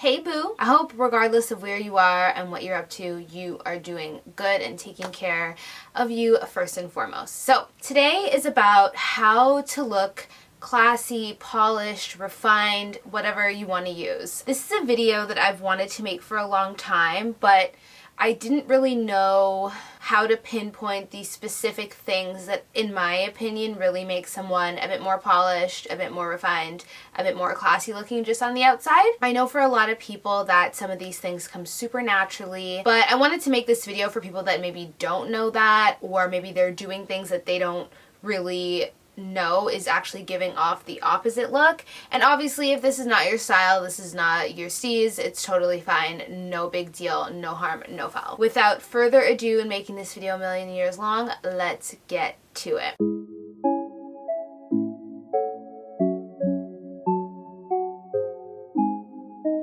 Hey boo! I hope regardless of where you are and what you're up to, you are doing good and taking care of you first and foremost. So today is about how to look classy, polished, refined, whatever you want to use. This is a video that I've wanted to make for a long time, but I didn't really know how to pinpoint these specific things that, in my opinion, really make someone a bit more polished, a bit more refined, a bit more classy looking just on the outside. I know for a lot of people that some of these things come super naturally, but I wanted to make this video for people that maybe don't know that, or maybe they're doing things that they don't really know is actually giving off the opposite look. And obviously if this is not your style, this is not your steez, it's totally fine, no big deal, no harm, no foul. Without further ado in making this video a million years long, let's get to it.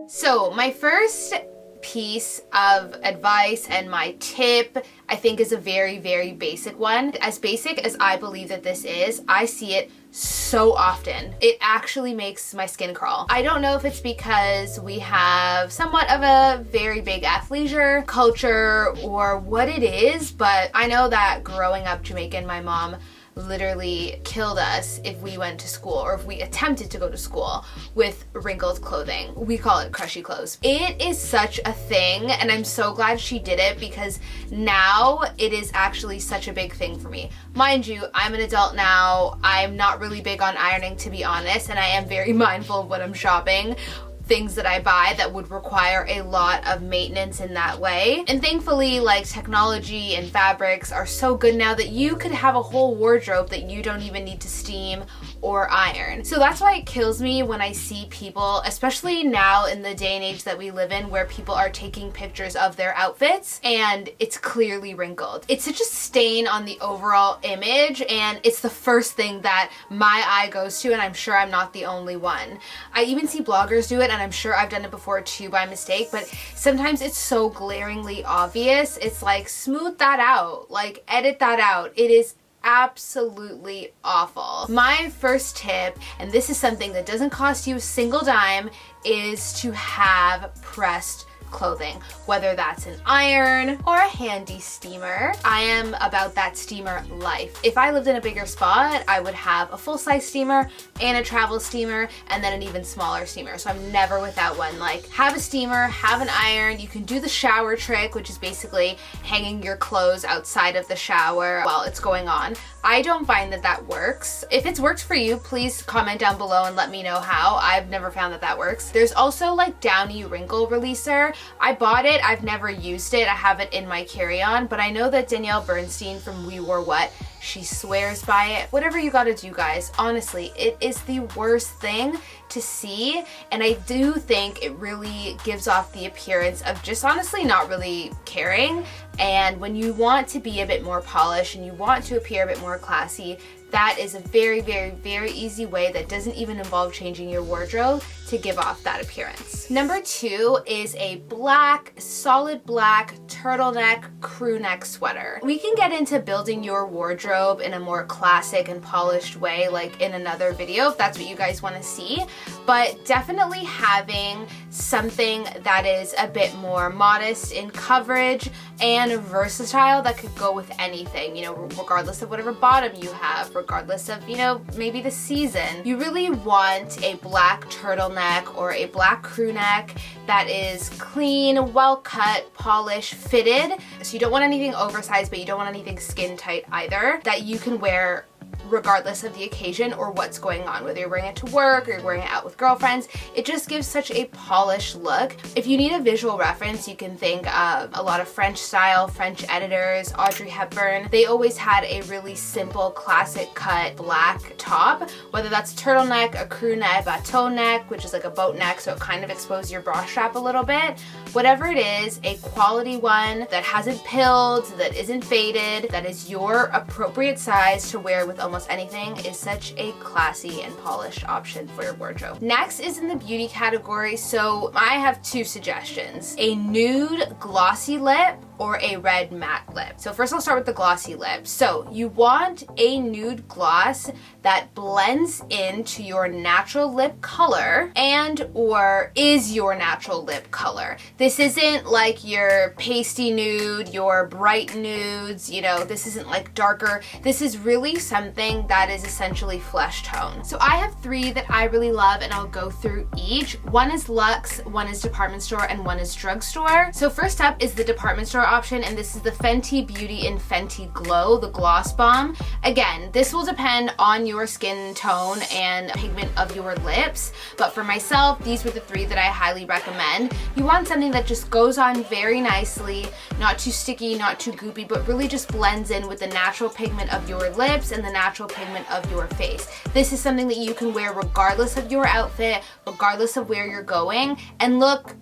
So my first piece of advice and my tip, I think, is a very, very basic one. As basic as I believe that this is, I see it so often. It actually makes my skin crawl. I don't know if it's because we have somewhat of a very big athleisure culture or what it is, but I know that growing up Jamaican, my mom literally killed us if we went to school or if we attempted to go to school with wrinkled clothing. We call it crushy clothes. It is such a thing, and I'm so glad she did it because now it is actually such a big thing for me. Mind you, I'm an adult now. I'm not really big on ironing, to be honest, and I am very mindful of when I'm shopping. Things that I buy that would require a lot of maintenance in that way. And thankfully, like, technology and fabrics are so good now that you could have a whole wardrobe that you don't even need to steam or iron. So that's why it kills me when I see people, especially now in the day and age that we live in, where people are taking pictures of their outfits and it's clearly wrinkled. It's such a stain on the overall image, and it's the first thing that my eye goes to, and I'm sure I'm not the only one. I even see bloggers do it, and I'm sure I've done it before too by mistake, but sometimes it's so glaringly obvious. It's like, smooth that out, like edit that out. It is absolutely awful. My first tip, and this is something that doesn't cost you a single dime, is to have pressed clothing, whether that's an iron or a handy steamer. I am about that steamer life. If I lived in a bigger spot, I would have a full-size steamer and a travel steamer and then an even smaller steamer. So I'm never without one. Like, have a steamer, have an iron. You can do the shower trick, which is basically hanging your clothes outside of the shower while it's going on. I don't find that that works. If it's worked for you, please comment down below and let me know how. I've never found that that works. There's also like Downy wrinkle releaser. I bought it, I've never used it. I have it in my carry-on, but I know that Danielle Bernstein from We Wore What, she swears by it. Whatever you gotta do, guys, honestly, it is the worst thing to see, and I do think it really gives off the appearance of just honestly not really caring. And when you want to be a bit more polished and you want to appear a bit more classy, that is a very, very, very easy way that doesn't even involve changing your wardrobe to give off that appearance. Number 2 is a black, solid black turtleneck crew neck sweater. We can get into building your wardrobe in a more classic and polished way, like in another video if that's what you guys want to see, but definitely having something that is a bit more modest in coverage and versatile that could go with anything, you know, regardless of whatever bottom you have, regardless of, you know, maybe the season. You really want a black turtleneck or a black crew neck that is clean, well cut, polished, fitted. So you don't want anything oversized, but you don't want anything skin tight either, that you can wear regardless of the occasion or what's going on, whether you're wearing it to work or you're wearing it out with girlfriends. It just gives such a polished look. If you need a visual reference, you can think of a lot of French style, French editors, Audrey Hepburn. They always had a really simple classic cut black top, whether that's turtleneck, a crew neck, bateau neck, which is like a boat neck, so it kind of exposes your bra strap a little bit. Whatever it is, a quality one that hasn't pilled, that isn't faded, that is your appropriate size to wear with almost anything, is such a classy and polished option for your wardrobe. Next is in the beauty category, so I have 2 suggestions. A nude glossy lip or a red matte lip. So first I'll start with the glossy lip. So you want a nude gloss that blends into your natural lip color and or is your natural lip color. This isn't like your pasty nude, your bright nudes, you know, this isn't like darker. This is really something that is essentially flesh tone. So I have 3 that I really love and I'll go through each. One is luxe, one is department store, and one is drugstore. So first up is the department store option, and this is the Fenty Beauty in Fenty Glow, the Gloss Bomb. Again, this will depend on your skin tone and pigment of your lips, but for myself, these were the 3 that I highly recommend. You want something that just goes on very nicely, not too sticky, not too goopy, but really just blends in with the natural pigment of your lips and the natural pigment of your face. This is something that you can wear regardless of your outfit, regardless of where you're going, and look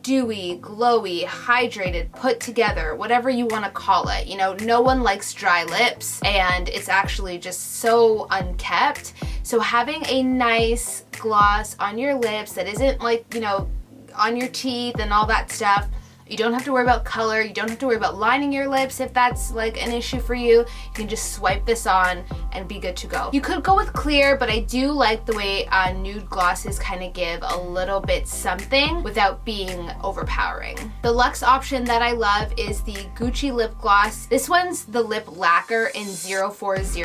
dewy, glowy, hydrated, put together, whatever you want to call it. You know, no one likes dry lips and it's actually just so unkept. So having a nice gloss on your lips that isn't like, you know, on your teeth and all that stuff. You don't have to worry about color. You don't have to worry about lining your lips if that's like an issue for you. You can just swipe this on and be good to go. You could go with clear, but I do like the way nude glosses kind of give a little bit something without being overpowering. The luxe option that I love is the Gucci lip gloss. This one's the lip lacquer in 040,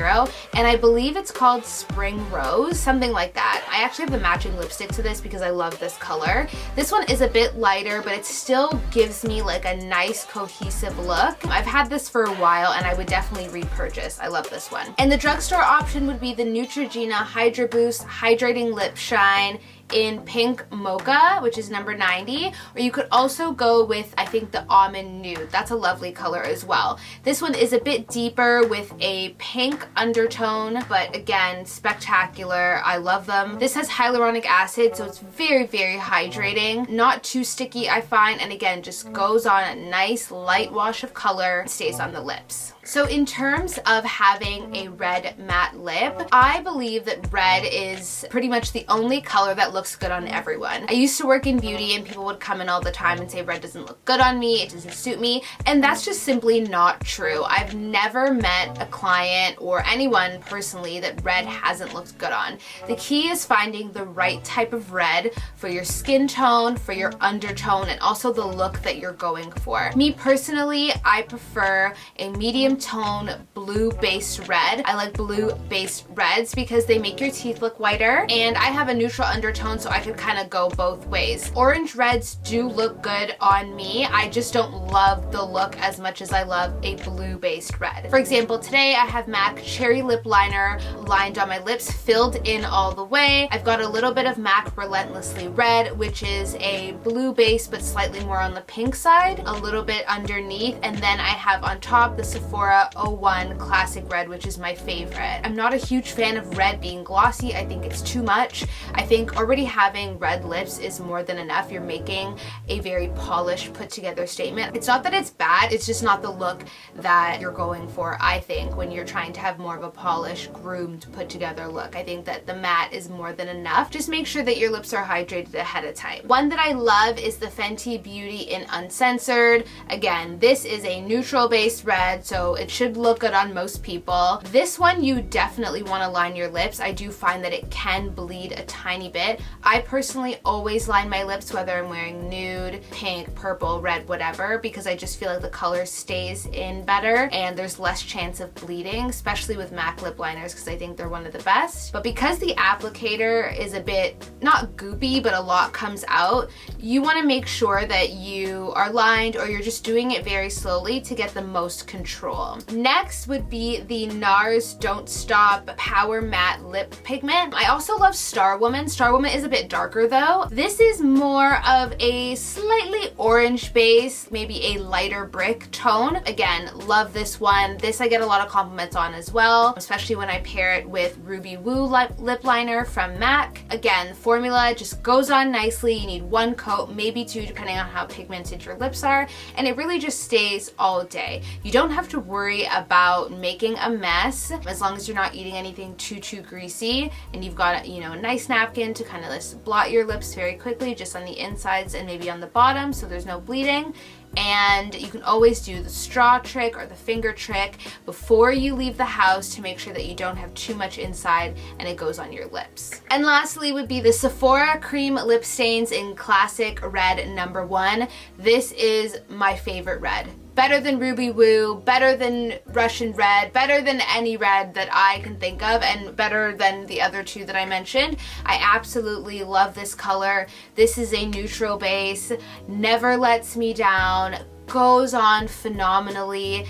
and I believe it's called Spring Rose, something like that. I actually have the matching lipstick to this because I love this color. This one is a bit lighter, but it still gives me like a nice cohesive look. I've had this for a while and I would definitely repurchase. I love this one. And the drugstore option would be the Neutrogena Hydra Boost Hydrating Lip Shine in Pink Mocha, which is number 90, or you could also go with, I think, the Almond Nude. That's a lovely color as well. This one is a bit deeper with a pink undertone, but again, spectacular. I love them. This has hyaluronic acid, so it's very, very hydrating. Not too sticky, I find, and again, just goes on a nice light wash of color, stays on the lips. So in terms of having a red matte lip, I believe that red is pretty much the only color that looks good on everyone. I used to work in beauty and people would come in all the time and say red doesn't look good on me, it doesn't suit me, and that's just simply not true. I've never met a client or anyone personally that red hasn't looked good on. The key is finding the right type of red for your skin tone, for your undertone, and also the look that you're going for. Me personally, I prefer a medium tone blue based red. I like blue based reds because they make your teeth look whiter, and I have a neutral undertone so I could kind of go both ways. Orange reds do look good on me. I just don't love the look as much as I love a blue based red. For example, today I have MAC Cherry Lip Liner lined on my lips, filled in all the way. I've got a little bit of MAC Relentlessly Red, which is a blue base but slightly more on the pink side, a little bit underneath, and then I have on top the Sephora 01 Classic Red, which is my favorite. I'm not a huge fan of red being glossy. I think it's too much. I think already having red lips is more than enough. You're making a very polished, put together statement. It's not that it's bad, it's just not the look that you're going for, I think, when you're trying to have more of a polished, groomed, put together look. I think that the matte is more than enough. Just make sure that your lips are hydrated ahead of time. One that I love is the Fenty Beauty in Uncensored. Again, this is a neutral based red, so it should look good on most people. This one you definitely want to line your lips. I do find that it can bleed a tiny bit. I personally always line my lips whether I'm wearing nude, pink, purple, red, whatever, because I just feel like the color stays in better and there's less chance of bleeding, especially with MAC lip liners because I think they're one of the best. But because the applicator is a bit, not goopy, but a lot comes out, you want to make sure that you are lined or you're just doing it very slowly to get the most control. Next would be the NARS Don't Stop Power Matte Lip Pigment. I also love Star Woman. Star Woman is a bit darker though. This is more of a slightly orange base, maybe a lighter brick tone. Again, love this one. This I get a lot of compliments on as well, especially when I pair it with Ruby Woo lip liner from MAC. Again, formula just goes on nicely. You need one coat, maybe two, depending on how pigmented your lips are, and it really just stays all day. You don't have to worry about making a mess as long as you're not eating anything too greasy and you've got, you know, a nice napkin to kind kind of just blot your lips very quickly, just on the insides and maybe on the bottom, so there's no bleeding. And you can always do the straw trick or the finger trick before you leave the house to make sure that you don't have too much inside and it goes on your lips. And lastly would be the Sephora Cream Lip Stains in Classic Red number 1. This is my favorite red. Better than Ruby Woo, better than Russian Red, better than any red that I can think of, and better than the other two that I mentioned. I absolutely love this color. This is a neutral base, never lets me down, goes on phenomenally,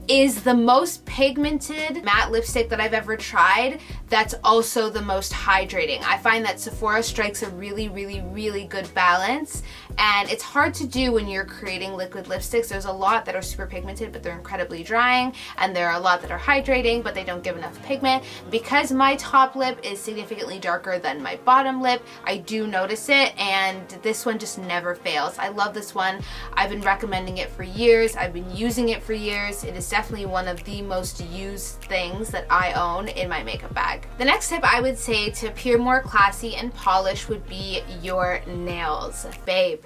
is the most pigmented matte lipstick that I've ever tried. That's also the most hydrating. I find that Sephora strikes a really, really, really good balance, and it's hard to do when you're creating liquid lipsticks. There's a lot that are super pigmented, but they're incredibly drying, and there are a lot that are hydrating, but they don't give enough pigment. Because my top lip is significantly darker than my bottom lip, I do notice it, and this one just never fails. I love this one. I've been recommending it for years. I've been using it for years. It is definitely one of the most used things that I own in my makeup bag. The next tip I would say to appear more classy and polished would be your nails. Babe,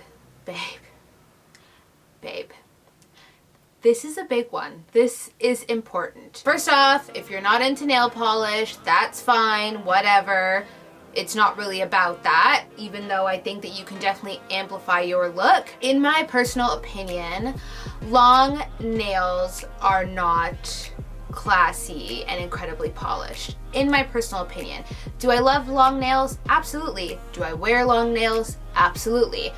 babe, babe. This is a big one. This is important. First off, if you're not into nail polish, that's fine, whatever. It's not really about that, even though I think that you can definitely amplify your look. In my personal opinion, long nails are not classy and incredibly polished. In my personal opinion. Do I love long nails? Absolutely. Do I wear long nails? Absolutely.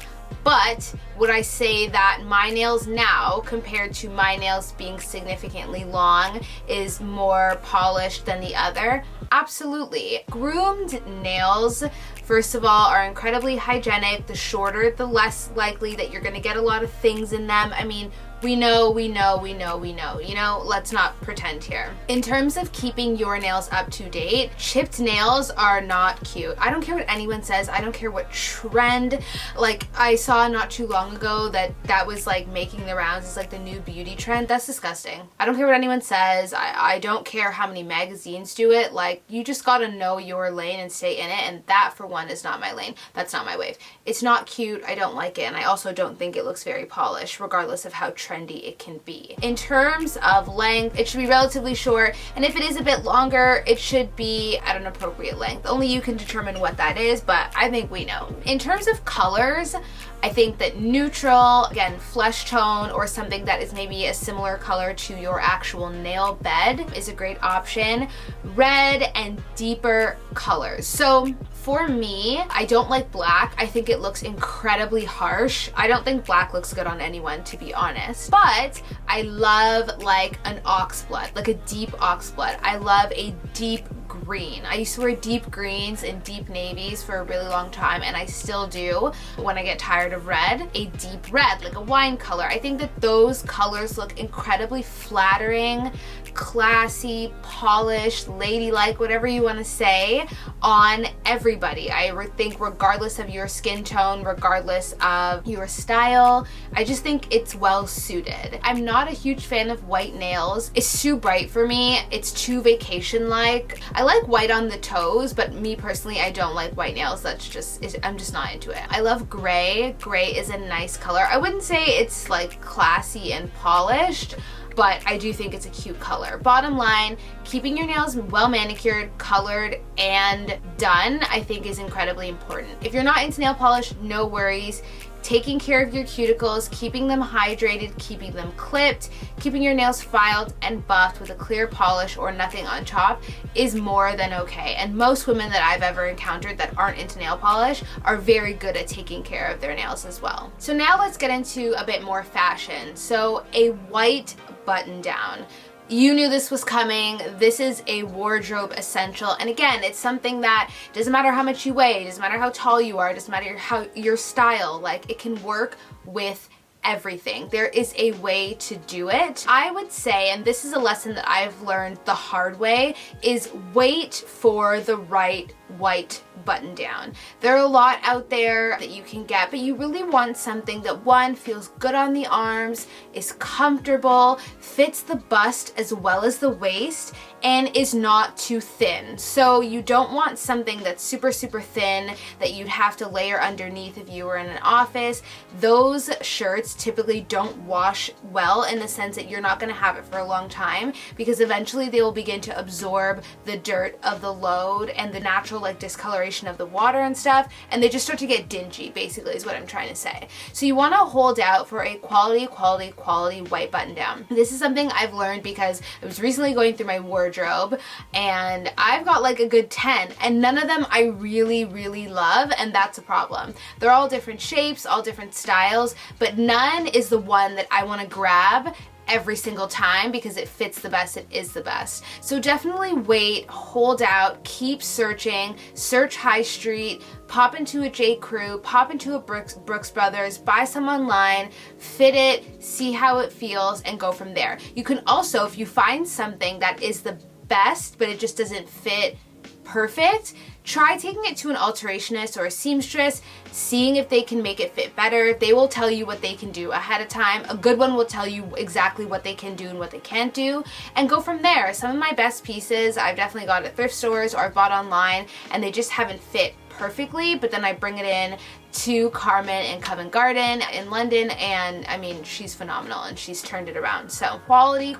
But would I say that my nails now, compared to my nails being significantly long, is more polished than the other? Absolutely. Groomed nails, first of all, are incredibly hygienic. The shorter, the less likely that you're gonna get a lot of things in them. I mean, we know, you know, let's not pretend here. In terms of keeping your nails up to date, chipped nails are not cute. I don't care what anyone says. I don't care what trend. Like, I saw not too long ago that was like making the rounds as like the new beauty trend. That's disgusting. I don't care what anyone says. I don't care how many magazines do it. Like, you just gotta know your lane and stay in it, and that for one is not my lane. That's not my wave. It's not cute. I don't like it, and I also don't think it looks very polished, regardless of how trendy it can be. In terms of length, it should be relatively short, and if it is a bit longer, it should be at an appropriate length. Only you can determine what that is, but I think we know. In terms of colors, I think that neutral, again, flesh tone, or something that is maybe a similar color to your actual nail bed is a great option. Red and deeper colors. So for me, I don't like black. I think it looks incredibly harsh. I don't think black looks good on anyone, to be honest. But I love like an oxblood, like a deep oxblood. I love a deep green. I used to wear deep greens and deep navies for a really long time, and I still do when I get tired of red. A deep red, like a wine color. I think that those colors look incredibly flattering, classy, polished, ladylike, whatever you want to say, on everybody. I think regardless of your skin tone, regardless of your style, I just think it's well suited. I'm not a huge fan of white nails. It's too bright for me. It's too vacation-like. I like white on the toes, but me personally, I don't like white nails. That's just, I'm just not into it. I love gray. Gray is a nice color. I wouldn't say it's like classy and polished, but I do think it's a cute color. Bottom line, keeping your nails well manicured, colored, and done, I think is incredibly important. If you're not into nail polish, no worries. Taking care of your cuticles, keeping them hydrated, keeping them clipped, keeping your nails filed and buffed with a clear polish or nothing on top is more than okay. And most women that I've ever encountered that aren't into nail polish are very good at taking care of their nails as well. So now let's get into a bit more fashion. So a white button down. You knew this was coming. This is a wardrobe essential. And again, it's something that doesn't matter how much you weigh, doesn't matter how tall you are, doesn't matter how your style, like it can work with everything. There is a way to do it. I would say, and this is a lesson that I've learned the hard way, is wait for the right white button down. There are a lot out there that you can get, but you really want something that, one, feels good on the arms, is comfortable, fits the bust as well as the waist, and is not too thin. So you don't want something that's super, super thin that you'd have to layer underneath if you were in an office. Those shirts typically don't wash well, in the sense that you're not going to have it for a long time, because eventually they will begin to absorb the dirt of the load and the natural like discoloration of the water and stuff, and they just start to get dingy, basically, is what I'm trying to say. So you want to hold out for a quality white button down. This is something I've learned because I was recently going through my wardrobe, and I've got like a good 10, and none of them I really love, and that's a problem. They're all different shapes, all different styles, but none is the one that I want to grab every single time because it fits the best, it is the best. So definitely wait, hold out, keep searching, search high street, pop into a J. Crew, pop into a Brooks Brothers, buy some online, fit it, see how it feels, and go from there. You can also, if you find something that is the best but it just doesn't fit perfect, try taking it to an alterationist or a seamstress, seeing if they can make it fit better. They will tell you what they can do ahead of time. A good one will tell you exactly what they can do and what they can't do, and go from there. Some of my best pieces I've definitely got at thrift stores or I've bought online, and they just haven't fit perfectly, but then I bring it in to Carmen in Covent Garden in London, and I mean, she's phenomenal and she's turned it around. So quality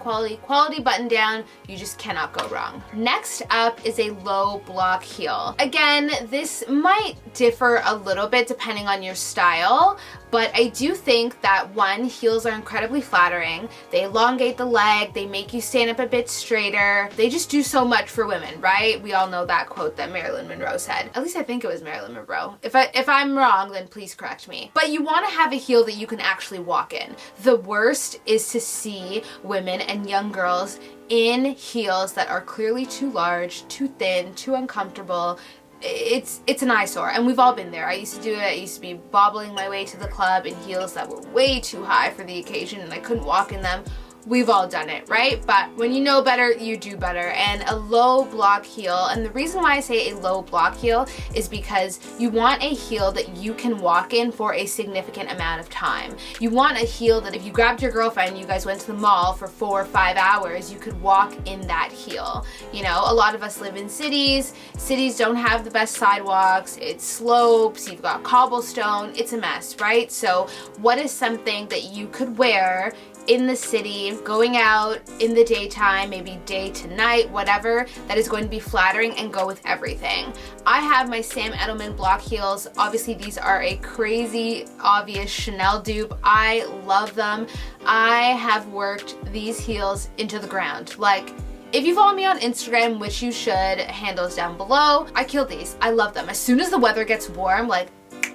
button down, you just cannot go wrong. Next up is a low block heel. Again, this might differ a little bit depending on your style, but I do think that, one, heels are incredibly flattering. They elongate the leg, they make you stand up a bit straighter. They just do so much for women, right? We all know that quote that Marilyn Monroe said. At least I think it was Marilyn Monroe. If I'm wrong, then please correct me. But you want to have a heel that you can actually walk in. The worst is to see women and young girls in heels that are clearly too large, too thin, too uncomfortable. It's an eyesore, and we've all been there. I used to do it. I used to be bobbling my way to the club in heels that were way too high for the occasion, and I couldn't walk in them. We've all done it, right? But when you know better, you do better. And a low block heel, and the reason why I say a low block heel is because you want a heel that you can walk in for a significant amount of time. You want a heel that if you grabbed your girlfriend and you guys went to the mall for 4 or 5 hours, you could walk in that heel. You know, a lot of us live in cities. Cities don't have the best sidewalks. It slopes, you've got cobblestone, it's a mess, right? So what is something that you could wear in the city, going out in the daytime, maybe day to night, whatever, that is going to be flattering and go with everything? I have my Sam Edelman block heels. Obviously, these are a crazy, obvious Chanel dupe. I love them. I have worked these heels into the ground. Like, if you follow me on Instagram, which you should, handles down below, I kill these. I love them. As soon as the weather gets warm, like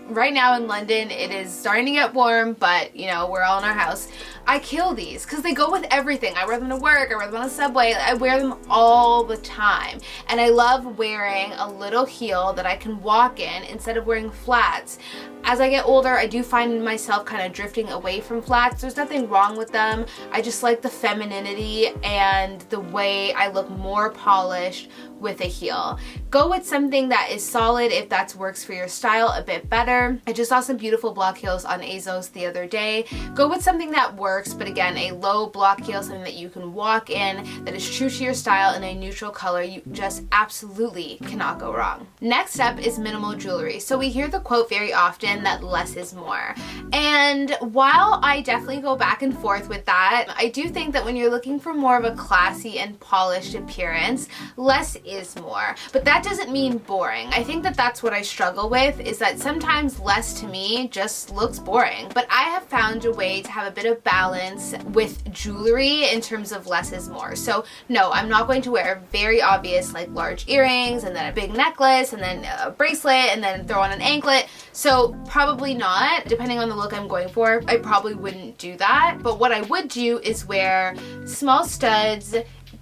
right now in London, it is starting to get warm, but you know, we're all in our house. I kill these because they go with everything. I wear them to work, I wear them on the subway, I wear them all the time. And I love wearing a little heel that I can walk in instead of wearing flats. As I get older, I do find myself kind of drifting away from flats. There's nothing wrong with them. I just like the femininity and the way I look more polished with a heel. Go with something that is solid if that works for your style a bit better. I just saw some beautiful block heels on ASOS the other day. Go with something that works, but again, a low block heel, something that you can walk in, that is true to your style in a neutral color. You just absolutely cannot go wrong. Next up is minimal jewelry. So we hear the quote very often that less is more. And while I definitely go back and forth with that, I do think that when you're looking for more of a classy and polished appearance, less is more. But that doesn't mean boring. I think that that's what I struggle with, is that sometimes less to me just looks boring. But I have found a way to have a bit of balance with jewelry in terms of less is more. So no, I'm not going to wear very obvious like large earrings and then a big necklace and then a bracelet and then throw on an anklet. So probably not. Depending on the look I'm going for, I probably wouldn't do that. But what I would do is wear small studs,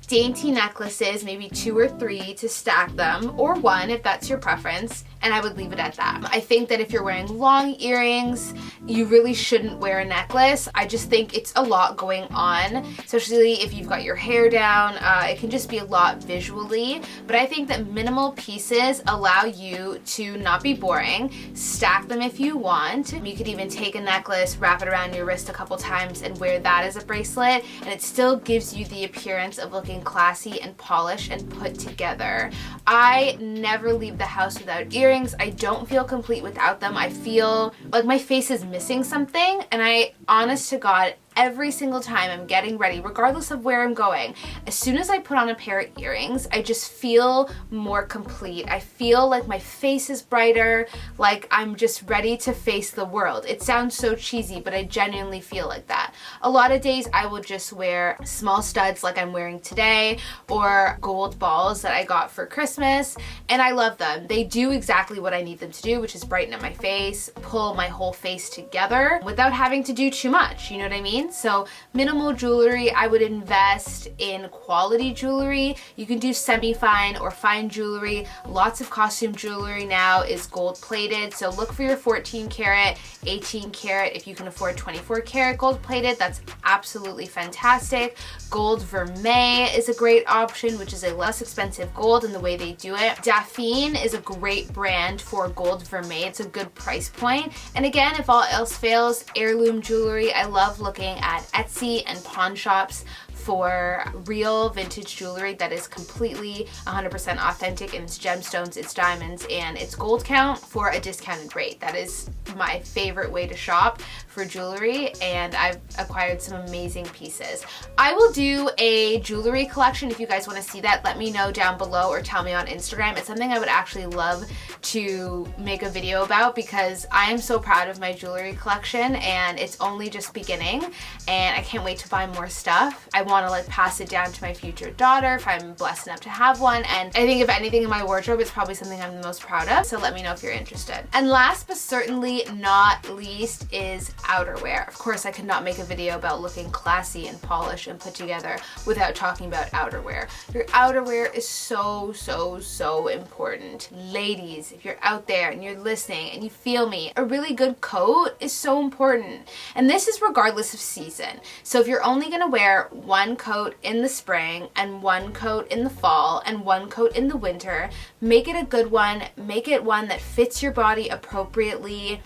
dainty necklaces, maybe 2 or 3 to stack them, or 1 if that's your preference, and I would leave it at that. I think that if you're wearing long earrings, you really shouldn't wear a necklace. I just think it's a lot going on, especially if you've got your hair down. It can just be a lot visually, but I think that minimal pieces allow you to not be boring. Stack them if you want. You could even take a necklace, wrap it around your wrist a couple times, and wear that as a bracelet, and it still gives you the appearance of looking classy and polished and put together. I never leave the house without earrings. I don't feel complete without them. I feel like my face is missing something, and I, honest to God, every single time I'm getting ready, regardless of where I'm going, as soon as I put on a pair of earrings, I just feel more complete. I feel like my face is brighter, like I'm just ready to face the world. It sounds so cheesy, but I genuinely feel like that. A lot of days I will just wear small studs like I'm wearing today, or gold balls that I got for Christmas, and I love them. They do exactly what I need them to do, which is brighten up my face, pull my whole face together without having to do too much, you know what I mean? So minimal jewelry, I would invest in quality jewelry. You can do semi-fine or fine jewelry. Lots of costume jewelry now is gold plated, so look for your 14 karat, 18 karat. If you can afford 24 karat gold plated, that's absolutely fantastic. Gold vermeil is a great option, which is a less expensive gold in the way they do it. Daphne is a great brand for gold vermeil. It's a good price point. And again, if all else fails, heirloom jewelry. I love looking at Etsy and pawn shops for real vintage jewelry that is completely 100% authentic in its gemstones, its diamonds, and its gold count for a discounted rate. That is my favorite way to shop for jewelry, and I've acquired some amazing pieces. I will do a jewelry collection. If you guys want to see that, let me know down below or tell me on Instagram. It's something I would actually love to make a video about because I am so proud of my jewelry collection, and it's only just beginning, and I can't wait to buy more stuff. I want to like pass it down to my future daughter if I'm blessed enough to have one, and I think if anything in my wardrobe, it's probably something I'm the most proud of, so let me know if you're interested. And last but certainly not least is outerwear. Of course, I could not make a video about looking classy and polished and put together without talking about outerwear. Your outerwear is so, so, so important. Ladies, if you're out there and you're listening and you feel me, a really good coat is so important. And this is regardless of season. So if you're only gonna wear one coat in the spring and one coat in the fall and one coat in the winter, make it a good one. Make it one that fits your body appropriately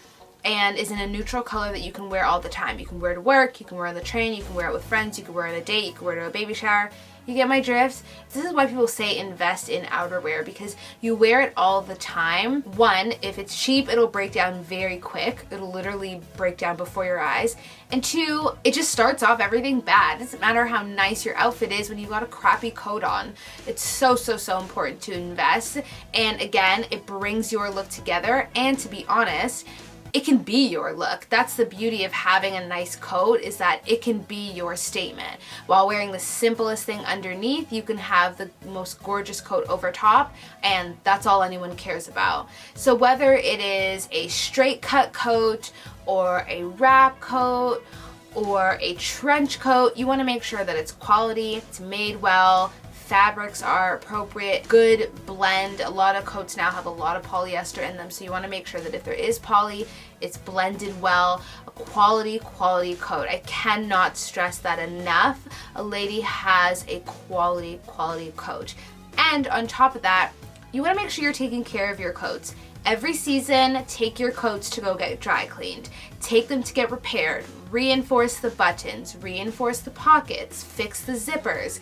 and is in a neutral color that you can wear all the time. You can wear it to work, you can wear it on the train, you can wear it with friends, you can wear it on a date, you can wear it to a baby shower. You get my drift? This is why people say invest in outerwear, because you wear it all the time. One, if it's cheap, it'll break down very quick. It'll literally break down before your eyes. And two, it just starts off everything bad. It doesn't matter how nice your outfit is when you've got a crappy coat on. It's so, so, so important to invest. And again, it brings your look together. And to be honest, it can be your look. That's the beauty of having a nice coat, is that it can be your statement. While wearing the simplest thing underneath, you can have the most gorgeous coat over top, and that's all anyone cares about. So whether it is a straight cut coat or a wrap coat or a trench coat, you want to make sure that it's quality, it's made well, fabrics are appropriate, good blend. A lot of coats now have a lot of polyester in them, so you want to make sure that if there is poly, it's blended well. A quality coat. I cannot stress that enough. A lady has a quality coat. And on top of that, you want to make sure you're taking care of your coats. Every season, take your coats to go get dry cleaned. Take them to get repaired. Reinforce the buttons, reinforce the pockets, fix the zippers.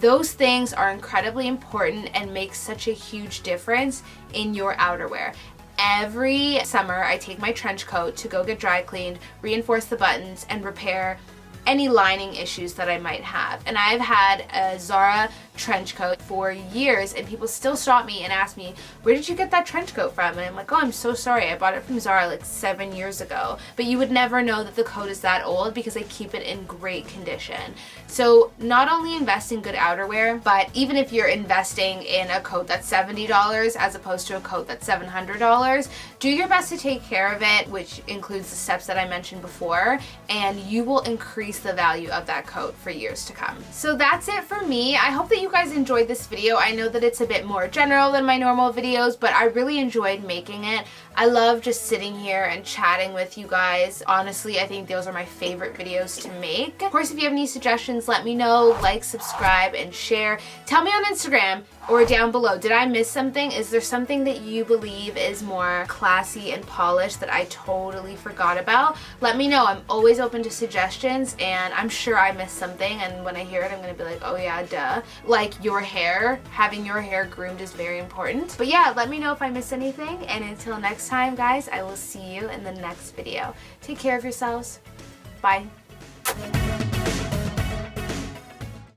Those things are incredibly important and make such a huge difference in your outerwear. Every summer, I take my trench coat to go get dry cleaned, reinforce the buttons, and repair any lining issues that I might have. And I've had a Zara trench coat for years, and people still stop me and ask me, where did you get that trench coat from? And I'm like, oh, I'm so sorry, I bought it from Zara like 7 years ago. But you would never know that the coat is that old because I keep it in great condition. So not only invest in good outerwear, but even if you're investing in a coat that's $70 as opposed to a coat that's $700, do your best to take care of it, which includes the steps that I mentioned before, and you will increase increase the value of that coat for years to come. So that's it for me. I hope that you guys enjoyed this video. I know that it's a bit more general than my normal videos, but I really enjoyed making it. I love just sitting here and chatting with you guys. Honestly, I think those are my favorite videos to make. Of course, if you have any suggestions, let me know. Like, subscribe, and share. Tell me on Instagram or down below, did I miss something? Is there something that you believe is more classy and polished that I totally forgot about? Let me know. I'm always open to suggestions, and I'm sure I missed something, and when I hear it, I'm gonna be like, oh yeah, duh. Like your hair, having your hair groomed is very important. But yeah, let me know if I missed anything, and until next time, guys, I will see you in the next video. Take care of yourselves. Bye.